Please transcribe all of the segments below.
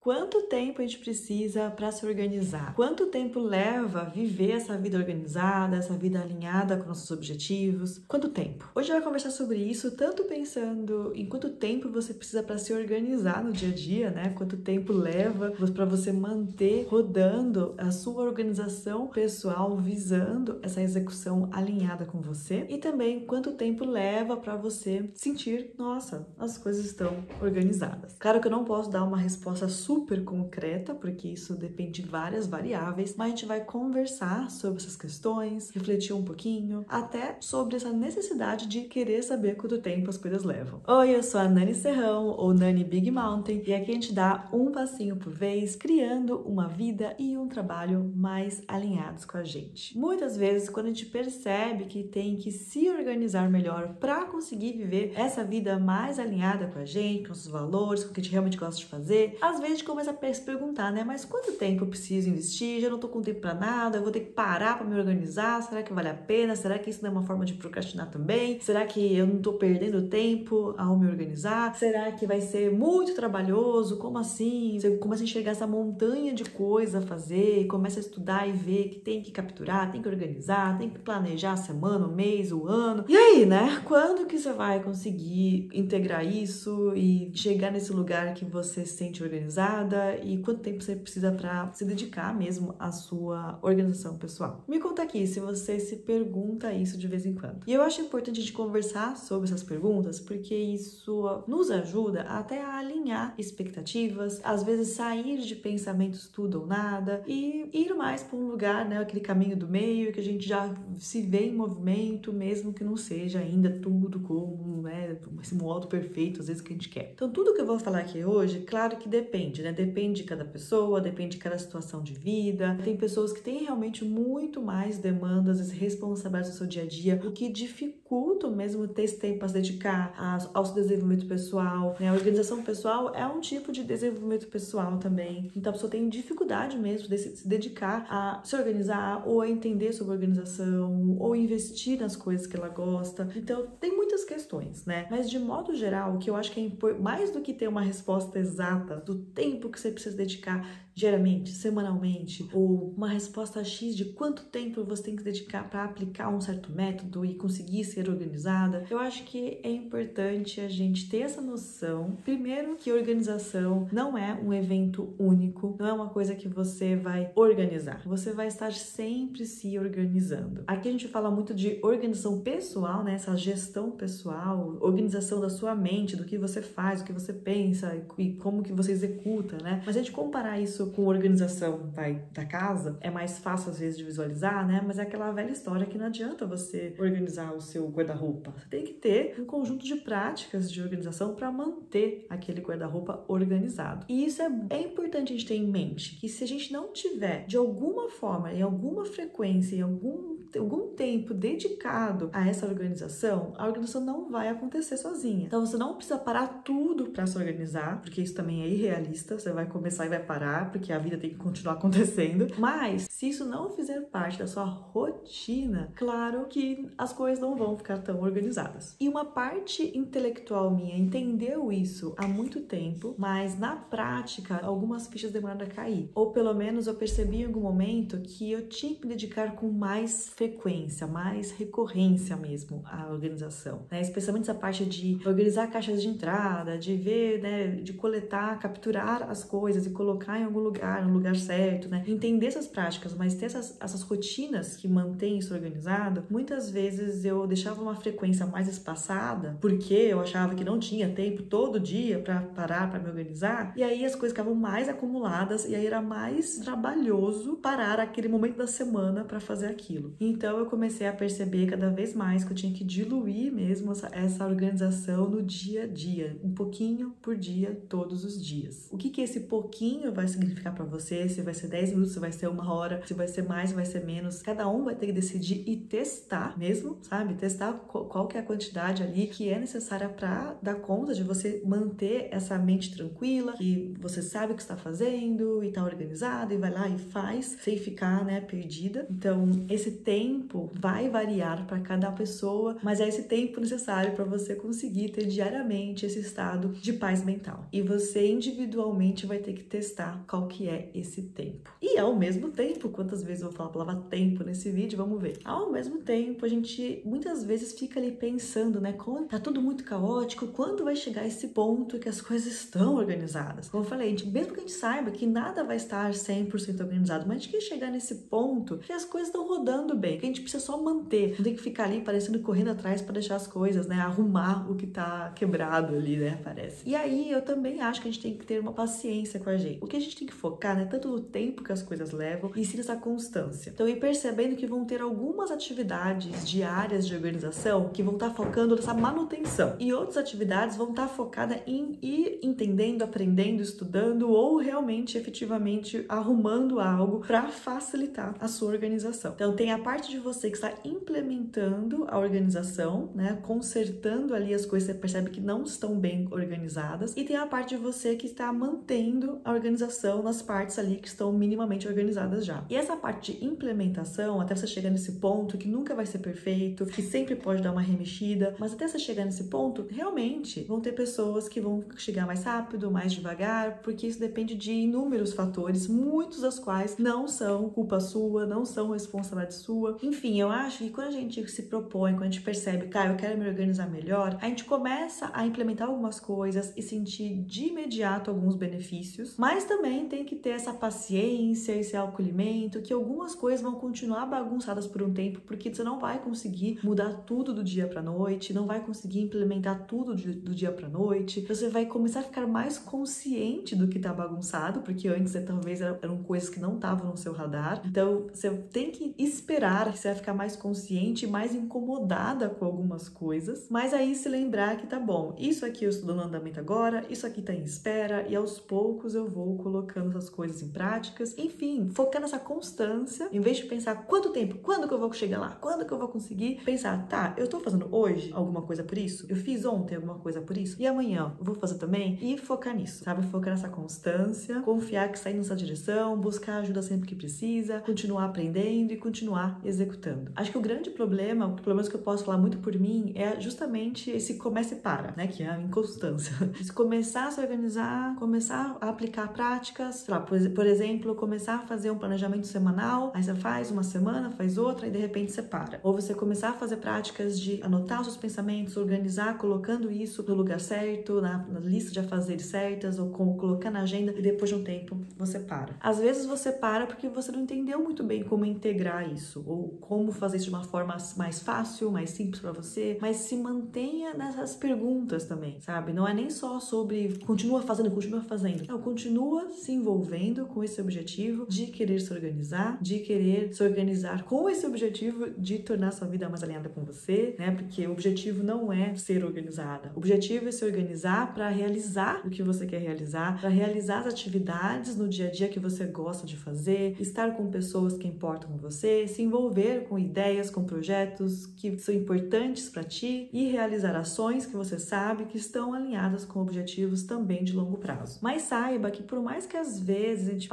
Quanto tempo a gente precisa para se organizar? Quanto tempo leva viver essa vida organizada, essa vida alinhada com nossos objetivos? Quanto tempo? Hoje eu vou conversar sobre isso, tanto pensando em quanto tempo você precisa para se organizar no dia a dia, né? Quanto tempo leva para você manter rodando a sua organização pessoal, visando essa execução alinhada com você, e também quanto tempo leva para você sentir, nossa, as coisas estão organizadas. Claro que eu não posso dar uma resposta super concreta, porque isso depende de várias variáveis, mas a gente vai conversar sobre essas questões, refletir um pouquinho, até sobre essa necessidade de querer saber quanto tempo as coisas levam. Oi, eu sou a Nani Serrão, ou Nani Big Mountain, e aqui a gente dá um passinho por vez, criando uma vida e um trabalho mais alinhados com a gente. Muitas vezes, quando a gente percebe que tem que se organizar melhor para conseguir viver essa vida mais alinhada com a gente, com nossos valores, com o que a gente realmente gosta de fazer, às vezes a gente começa a se perguntar, né? Mas quanto tempo eu preciso investir? Já não tô com tempo para nada, eu vou ter que parar para me organizar? Será que vale a pena? Será que isso não é uma forma de procrastinar também? Será que eu não tô perdendo tempo ao me organizar? Será que vai ser muito trabalhoso? Como assim? Você começa a enxergar essa montanha de coisa a fazer, começa a estudar e ver que tem que capturar, tem que organizar, tem que planejar a semana, o mês, o ano. E aí, né? Quando que você vai conseguir integrar isso e chegar nesse lugar que você se sente organizada, e quanto tempo você precisa para se dedicar mesmo à sua organização pessoal? Me conta aqui se você se pergunta isso de vez em quando. E eu acho importante a gente conversar sobre essas perguntas, porque isso nos ajuda até a alinhar expectativas, às vezes sair de pensamentos tudo ou nada e ir mais para um lugar, né, aquele caminho do meio, que a gente já se vê em movimento, mesmo que não seja ainda tudo como, né, esse modo perfeito às vezes que a gente quer. Então tudo que eu vou falar aqui hoje, claro que depende, né? Depende de cada pessoa, depende de cada situação de vida. Tem pessoas que têm realmente muito mais demandas e responsabilidades no seu dia a dia, o que dificulta mesmo ter esse tempo para se dedicar ao seu desenvolvimento pessoal, né? A organização pessoal é um tipo de desenvolvimento pessoal também. Então a pessoa tem dificuldade mesmo de se dedicar a se organizar, ou a entender sobre organização, ou investir nas coisas que ela gosta. Então tem muitas questões, né? Mas de modo geral, o que eu acho que é mais do que ter uma resposta exata do tempo que você precisa dedicar diariamente, semanalmente, ou uma resposta X de quanto tempo você tem que dedicar para aplicar um certo método e conseguir ser organizada, eu acho que é importante a gente ter essa noção, primeiro, que organização não é um evento único, não é uma coisa que você vai organizar, você vai estar sempre se organizando. Aqui a gente fala muito de organização pessoal, né? Essa gestão pessoal, organização da sua mente, do que você faz, do que você pensa e como que você executa, né? Mas a gente comparar isso com organização da casa, é mais fácil às vezes de visualizar, né? Mas é aquela velha história que não adianta você organizar o seu guarda-roupa. Você tem que ter um conjunto de práticas de organização para manter aquele guarda-roupa organizado. E isso é importante a gente ter em mente, que se a gente não tiver, de alguma forma, em alguma frequência, em algum tempo dedicado a essa organização, a organização não vai acontecer sozinha. Então você não precisa parar tudo para se organizar, porque isso também é irrealista. Você vai começar e vai parar, porque a vida tem que continuar acontecendo. Mas se isso não fizer parte da sua rotina, claro que as coisas não vão ficar tão organizadas. E uma parte intelectual minha entendeu isso há muito tempo, mas na prática algumas fichas demoraram a cair. Ou pelo menos eu percebi em algum momento que eu tinha que me dedicar com mais frequência, mais recorrência mesmo à organização, né? Especialmente essa parte de organizar caixas de entrada, de ver, né, de coletar, capturar as coisas e colocar em algum lugar, no lugar certo, né? Entender essas práticas, mas ter essas rotinas que mantêm isso organizado. Muitas vezes eu deixava uma frequência mais espaçada, porque eu achava que não tinha tempo todo dia para parar, para me organizar, e aí as coisas ficavam mais acumuladas, e aí era mais trabalhoso parar aquele momento da semana para fazer aquilo. Então eu comecei a perceber cada vez mais que eu tinha que diluir mesmo essa organização no dia a dia, um pouquinho por dia, todos os dias. O que esse pouquinho vai significar para você? Se vai ser 10 minutos, se vai ser 1 hora, se vai ser mais, se vai ser menos. Cada um vai ter que decidir e testar mesmo, sabe? Testar qual que é a quantidade ali que é necessária para dar conta de você manter essa mente tranquila, que você sabe o que está fazendo e está organizado e vai lá e faz sem ficar, né, perdida. Então, esse tempo tempo vai variar para cada pessoa, mas é esse tempo necessário para você conseguir ter diariamente esse estado de paz mental. E você individualmente vai ter que testar qual que é esse tempo. E ao mesmo tempo, quantas vezes eu vou falar a palavra tempo nesse vídeo, vamos ver. Ao mesmo tempo, a gente muitas vezes fica ali pensando, né, quando tá tudo muito caótico, quando vai chegar esse ponto que as coisas estão organizadas? Como eu falei, mesmo que a gente saiba que nada vai estar 100% organizado, mas a gente quer chegar nesse ponto que as coisas estão rodando bem, que a gente precisa só manter, não tem que ficar ali parecendo correndo atrás para deixar as coisas, né, arrumar o que tá quebrado ali, né, parece. E aí eu também acho que a gente tem que ter uma paciência com a gente. O que a gente tem que focar, né, tanto no tempo que as coisas levam e sim nessa constância. Então, ir percebendo que vão ter algumas atividades diárias de organização que vão estar focando nessa manutenção e outras atividades vão estar focadas em ir entendendo, aprendendo, estudando ou realmente, efetivamente, arrumando algo para facilitar a sua organização. Então, tem a parte de você que está implementando a organização, né, consertando ali as coisas que você percebe que não estão bem organizadas, e tem a parte de você que está mantendo a organização nas partes ali que estão minimamente organizadas já. E essa parte de implementação, até você chegar nesse ponto que nunca vai ser perfeito, que sempre pode dar uma remexida, mas até você chegar nesse ponto, realmente vão ter pessoas que vão chegar mais rápido, mais devagar, porque isso depende de inúmeros fatores, muitos das quais não são culpa sua, não são responsabilidade sua. Enfim, eu acho que quando a gente se propõe, quando a gente percebe, cara, eu quero me organizar melhor, a gente começa a implementar algumas coisas e sentir de imediato alguns benefícios, mas também tem que ter essa paciência, esse acolhimento, que algumas coisas vão continuar bagunçadas por um tempo, porque você não vai conseguir mudar tudo do dia para noite, não vai conseguir implementar tudo do dia para noite. Você vai começar a ficar mais consciente do que tá bagunçado, porque antes talvez eram coisas que não estavam no seu radar. Então, você tem que esperar que você vai ficar mais consciente, mais incomodada com algumas coisas, mas aí se lembrar que tá bom, isso aqui eu estou dando andamento agora, isso aqui tá em espera, e aos poucos eu vou colocando essas coisas em práticas. Enfim, focar nessa constância, em vez de pensar quanto tempo, quando que eu vou chegar lá, quando que eu vou conseguir, pensar, tá, eu tô fazendo hoje alguma coisa por isso, eu fiz ontem alguma coisa por isso, e amanhã eu vou fazer também, e focar nisso, sabe? Focar nessa constância, confiar que está indo nessa direção, buscar ajuda sempre que precisa, continuar aprendendo e continuar executando. Acho que o grande problema, pelo menos que eu posso falar muito por mim, é justamente esse começa e para, né? Que é a inconstância. Se começar a se organizar, começar a aplicar práticas, sei lá, por exemplo, começar a fazer um planejamento semanal, aí você faz uma semana, faz outra e de repente você para. Ou você começar a fazer práticas de anotar os seus pensamentos, organizar, colocando isso no lugar certo, na lista de afazeres certas, ou colocar na agenda e depois de um tempo você para. Às vezes você para porque você não entendeu muito bem como integrar isso, ou como fazer isso de uma forma mais fácil, mais simples para você, mas se mantenha nessas perguntas também, sabe? Não é nem só sobre continua fazendo. Não, continua se envolvendo com esse objetivo de querer se organizar, de querer se organizar com esse objetivo de tornar sua vida mais alinhada com você, né? Porque o objetivo não é ser organizada. O objetivo é se organizar para realizar o que você quer realizar, para realizar as atividades no dia a dia que você gosta de fazer, estar com pessoas que importam com você, se envolver com ideias, com projetos que são importantes para ti e realizar ações que você sabe que estão alinhadas com objetivos também de longo prazo. Mas saiba que por mais que às vezes a gente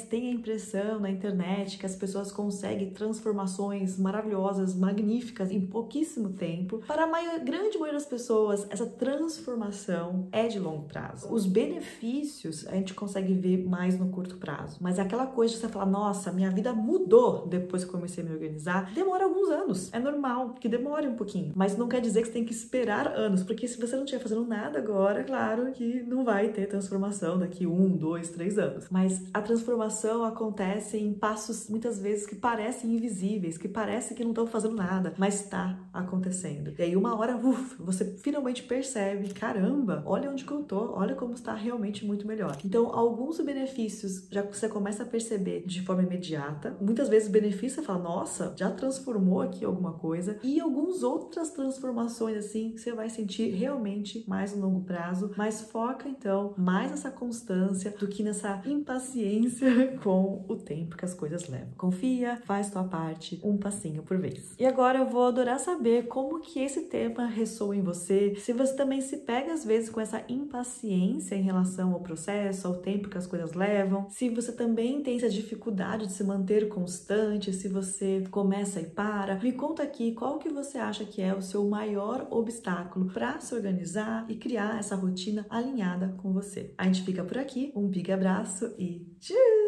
tenha a impressão na internet que as pessoas conseguem transformações maravilhosas, magníficas em pouquíssimo tempo, para a grande maioria das pessoas essa transformação é de longo prazo. Os benefícios a gente consegue ver mais no curto prazo, mas aquela coisa de você falar, nossa, minha vida mudou depois que eu comecei a me organizar, demora alguns anos. É normal que demore um pouquinho, mas não quer dizer que você tem que esperar anos, porque se você não estiver fazendo nada agora, claro que não vai ter transformação daqui 1, 2, 3 anos. Mas a transformação acontece em passos, muitas vezes, que parecem invisíveis, que parece que não estão fazendo nada, mas está acontecendo. E aí uma hora, você finalmente percebe, caramba, olha onde que eu tô, olha como está realmente muito melhor. Então, alguns benefícios já você começa a perceber de forma imediata. Muitas vezes o benefício você fala, nossa, já transformou aqui alguma coisa. E algumas outras transformações, assim, que você vai sentir realmente mais no longo prazo, mas foca, então, mais nessa constância do que nessa impaciência com o tempo que as coisas levam. Confia, faz tua parte, um passinho por vez. E agora eu vou adorar saber como que esse tema ressoa em você, se você também se pega às vezes com essa impaciência em relação ao processo, ao tempo que as coisas levam, se você também tem essa dificuldade de se manter constante, se você começa e para. Me conta aqui qual que você acha que é o seu maior obstáculo para se organizar e criar essa rotina alinhada com você. A gente fica por aqui, um big abraço e tchau!